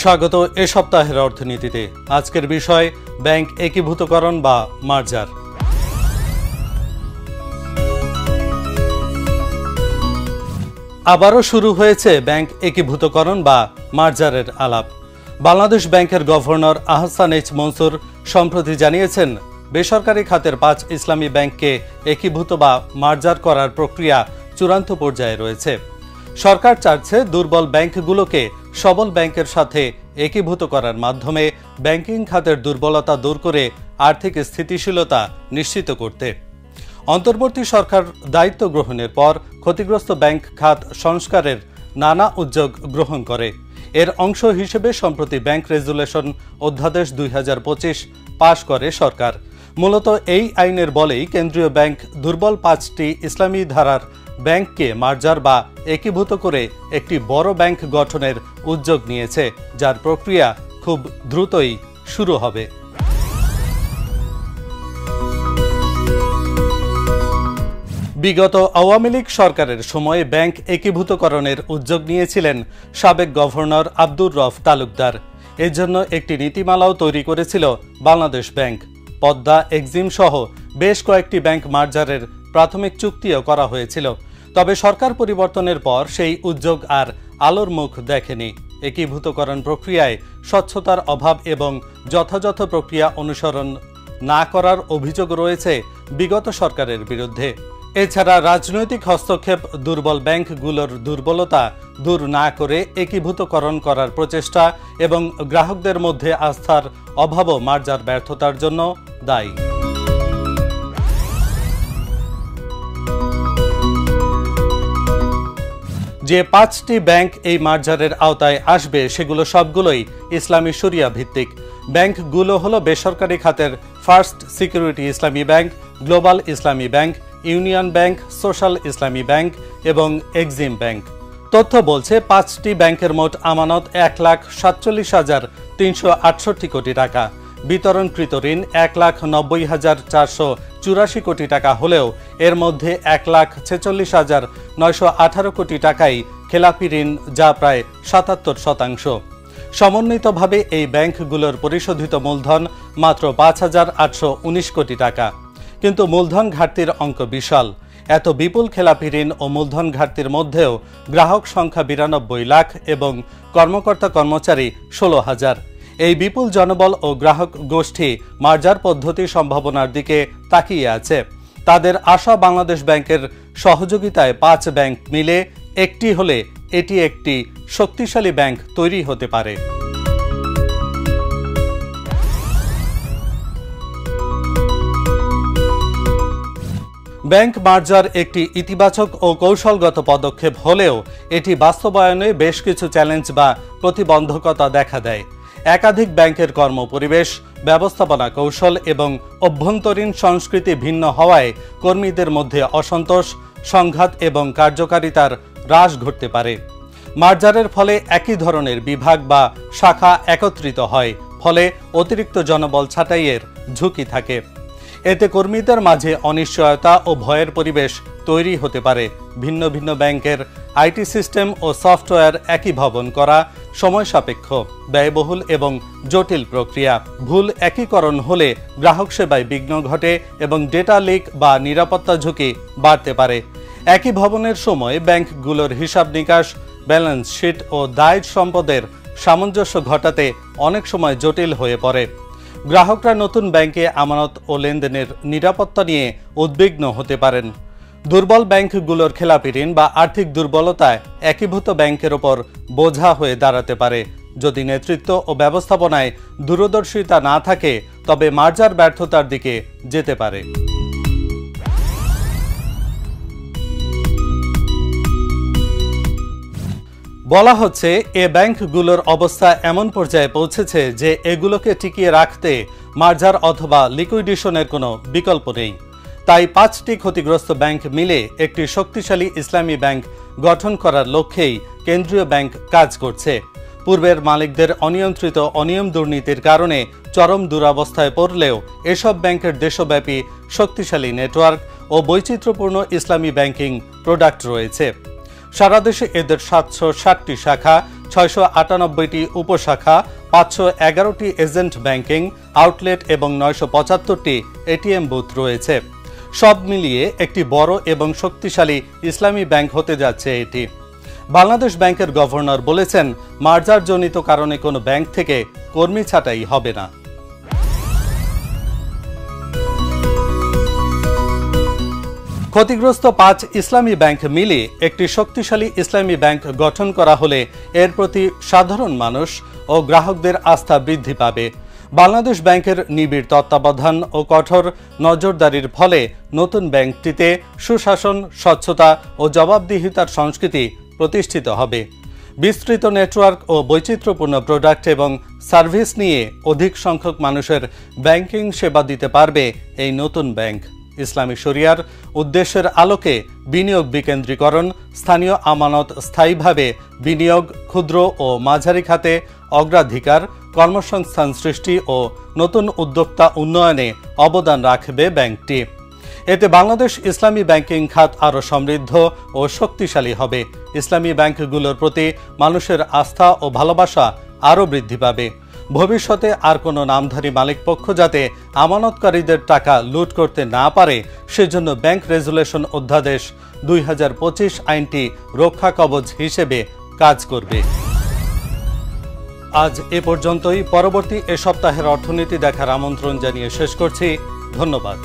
স্বাগত এ সপ্তাহের অর্থনীতিতে। আজকের বিষয় ব্যাংক একীভূতকরণ বা মার্জার। আবারও শুরু হয়েছে ব্যাংক একীভূতকরণ বা মার্জারের আলাপ। বাংলাদেশ ব্যাংকের গভর্নর আহসান এইচ মনসুর সম্প্রতি জানিয়েছেন, বেসরকারি খাতের 5 ইসলামী ব্যাংককে একীভূত বা মার্জার করার প্রক্রিয়া চূড়ান্ত পর্যায়ে রয়েছে। সরকার চাচ্ছে দুর্বল ব্যাংকগুলোকে সবল ব্যাংকের সাথে একীভূত করার মাধ্যমে ব্যাংকিং খাতের দুর্বলতা দূর করে আর্থিক স্থিতিশীলতা নিশ্চিত করতে। অন্তর্বর্তী সরকার দায়িত্ব গ্রহণের পর ক্ষতিগ্রস্ত ব্যাংক খাত সংস্কারের নানা উদ্যোগ গ্রহণ করে। এর অংশ হিসেবে সম্প্রতি ব্যাংক রেজুলেশন অধ্যাদেশ 2025 পাশ করে সরকার। মূলত এই আইনের বলেই কেন্দ্রীয় ব্যাংক দুর্বল 5টি ইসলামী ধারার ব্যাংককে মার্জার বা একীভূত করে একটি বড় ব্যাংক গঠনের উদ্যোগ নিয়েছে, যার প্রক্রিয়া খুব দ্রুতই শুরু হবে। বিগত আওয়ামী লীগ সরকারের সময়ে ব্যাংক একীভূতকরণের উদ্যোগ নিয়েছিলেন সাবেক গভর্নর আব্দুর রউফ তালুকদার। এর জন্য একটি নীতিমালাও তৈরি করেছিল বাংলাদেশ ব্যাংক। পদ্মা, এক্সিম সহ বেশ কয়েকটি ব্যাংক মার্জারের প্রাথমিক চুক্তিও করা হয়েছিল। তবে সরকার পরিবর্তনের পর সেই উদ্যোগ আর আলোর মুখ দেখেনি। একীভূতকরণ প্রক্রিয়ায় স্বচ্ছতার অভাব এবং যথাযথ প্রক্রিয়া অনুসরণ না করার অভিযোগ রয়েছে বিগত সরকারের বিরুদ্ধে। এছাড়া রাজনৈতিক হস্তক্ষেপ দুর্বল ব্যাংকগুলোর দুর্বলতা দূর না করে একীভূতকরণ করার প্রচেষ্টা এবং গ্রাহকদের মধ্যে আস্থার অভাবও মার্জার ব্যর্থতার জন্য দায়ী। যে 5টি ব্যাংক এই মার্জারের আওতায় আসবে সেগুলো সবগুলোই ইসলামী শরিয়া ভিত্তিক। ব্যাংকগুলো হলো বেসরকারি খাতের ফার্স্ট সিকিউরিটি ইসলামী ব্যাংক, গ্লোবাল ইসলামী ব্যাংক, ইউনিয়ন ব্যাংক, সোশ্যাল ইসলামী ব্যাংক এবং এক্সিম ব্যাংক। তথ্য বলছে 5টি ব্যাংকের মোট আমানত 1,47,368 কোটি টাকা। বিতরণকৃত ঋণ 1,90,484 কোটি টাকা হলেও এর মধ্যে 1,46,918 কোটি টাকাই খেলাপি ঋণ, যা প্রায় 77%। সমন্বিতভাবে এই ব্যাংকগুলোর পরিশোধিত মূলধন মাত্র 5,819 কোটি টাকা। কিন্তু মূলধন ঘাটতির অঙ্ক বিশাল। এত বিপুল খেলাপি ঋণ ও মূলধন ঘাটতির মধ্যেও গ্রাহক সংখ্যা 92 লাখ এবং কর্মকর্তা কর্মচারী 16,000। এই বিপুল জনবল ও গ্রাহক গোষ্ঠী মার্জার পদ্ধতি সম্ভাবনার দিকে তাকিয়ে আছে। তাদের আশা, বাংলাদেশ ব্যাংকের সহযোগিতায় 5 ব্যাংক মিলে একটি হলে এটি একটি শক্তিশালী ব্যাংক তৈরি হতে পারে। ব্যাংক মার্জার একটি ইতিবাচক ও কৌশলগত পদক্ষেপ হলেও এটি বাস্তবায়নে বেশ কিছু চ্যালেঞ্জ বা প্রতিবন্ধকতা দেখা দেয়। একাধিক ব্যাংকের কর্মপরিবেশ, ব্যবস্থাপনা কৌশল এবং অভ্যন্তরীণ সংস্কৃতি ভিন্ন হওয়ায় কর্মীদের মধ্যে অসন্তোষ, সংঘাত এবং কার্যকারিতার হ্রাস ঘটতে পারে। মার্জারের ফলে একই ধরনের বিভাগ বা শাখা একত্রিত হয়, ফলে অতিরিক্ত জনবল ছাঁটাইয়ের ঝুঁকি থাকে। এতে কর্মীদের মাঝে অনিশ্চয়তা ও ভয়ের পরিবেশ তৈরি হতে পারে। ভিন্ন ভিন্ন ব্যাংকের আইটি সিস্টেম ও সফটওয়্যার একীভবন করা সময় সাপেক্ষ, ব্যয়বহুল এবং জটিল প্রক্রিয়া। ভুল একীকরণ হলে গ্রাহক সেবায় বিঘ্ন ঘটে এবং ডেটা লিক বা নিরাপত্তা ঝুঁকি বাড়তে পারে। একীভবনের সময় ব্যাংকগুলোর হিসাব নিকাশ, ব্যালেন্স শিট ও দায় সম্পদের সামঞ্জস্য ঘটাতে অনেক সময় জটিল হয়ে পড়ে। গ্রাহকরা নতুন ব্যাংকে আমানত ও লেনদেনের নিরাপত্তা নিয়ে উদ্বিগ্ন হতে পারেন। দুর্বল ব্যাংকগুলোর খেলাপি ঋণ বা আর্থিক দুর্বলতায় একীভূত ব্যাংকের ওপর বোঝা হয়ে দাঁড়াতে পারে। যদি নেতৃত্ব ও ব্যবস্থাপনায় দূরদর্শিতা না থাকে তবে মার্জার ব্যর্থতার দিকে যেতে পারে। বলা হচ্ছে এ ব্যাংকগুলোর অবস্থা এমন পর্যায়ে পৌঁছেছে যে এগুলোকে টিকিয়ে রাখতে মার্জার অথবা লিকুইডেশনের কোনো বিকল্প নেই। তাই 5টি ক্ষতিগ্রস্ত ব্যাংক মিলে একটি শক্তিশালী ইসলামী ব্যাংক গঠন করার লক্ষ্যেই কেন্দ্রীয় ব্যাংক কাজ করছে। পূর্বের মালিকদের অনিয়ন্ত্রিত অনিয়ম দুর্নীতির কারণে চরম দুরবস্থায় পড়লেও এসব ব্যাংকের দেশব্যাপী শক্তিশালী নেটওয়ার্ক ও বৈচিত্র্যপূর্ণ ইসলামী ব্যাংকিং প্রোডাক্ট রয়েছে। সারা দেশে এদের 760টি শাখা, 698টি উপশাখা, 511টি এজেন্ট ব্যাংকিং আউটলেট এবং 975টি এটিএম বুথ রয়েছে। সব মিলিয়ে একটি বড় এবং শক্তিশালী ইসলামী ব্যাংক হতে যাচ্ছে এটি। বাংলাদেশ ব্যাংকের গভর্নর বলেছেন, মার্জারজনিত কারণে কোনো ব্যাংক থেকে কর্মী ছাঁটাই হবে না। ক্ষতিগ্রস্ত 5 ইসলামী ব্যাংক মিলে একটি শক্তিশালী ইসলামী ব্যাংক গঠন করা হলে এর প্রতি সাধারণ মানুষ ও গ্রাহকদের আস্থা বৃদ্ধি পাবে। বাংলাদেশ ব্যাংকের নিবিড় তত্ত্বাবধান ও কঠোর নজরদারির ফলে নতুন ব্যাংকটিতে সুশাসন, স্বচ্ছতা ও জবাবদিহিতার সংস্কৃতি প্রতিষ্ঠিত হবে। বিস্তৃত নেটওয়ার্ক ও বৈচিত্র্যপূর্ণ প্রোডাক্ট এবং সার্ভিস নিয়ে অধিক সংখ্যক মানুষের ব্যাংকিং সেবা দিতে পারবে এই নতুন ব্যাংক। ইসলামী শরিয়ার উদ্দেশ্যের আলোকে বিনিয়োগ বিকেন্দ্রীকরণ, স্থানীয় আমানত স্থায়ীভাবে বিনিয়োগ, ক্ষুদ্র ও মাঝারি খাতে অগ্রাধিকার, কর্মসংস্থান সৃষ্টি ও নতুন উদ্যোক্তা উন্নয়নে অবদান রাখবে ব্যাংকটি। এতে বাংলাদেশ ইসলামী ব্যাংকিং খাত আরও সমৃদ্ধ ও শক্তিশালী হবে। ইসলামী ব্যাংকগুলোর প্রতি মানুষের আস্থা ও ভালোবাসা আরও বৃদ্ধি পাবে। ভবিষ্যতে আর কোনো নামধারী মালিকপক্ষ যাতে আমানতকারীদের টাকা লুট করতে না পারে, সেজন্য ব্যাংক রেজুলেশন অধ্যাদেশ 2025 আইনটি রক্ষা কবচ হিসেবে কাজ করবে। আজ এ পর্যন্তই। পরবর্তী এ সপ্তাহের অর্থনীতি দেখার আমন্ত্রণ জানিয়ে শেষ করছি। ধন্যবাদ।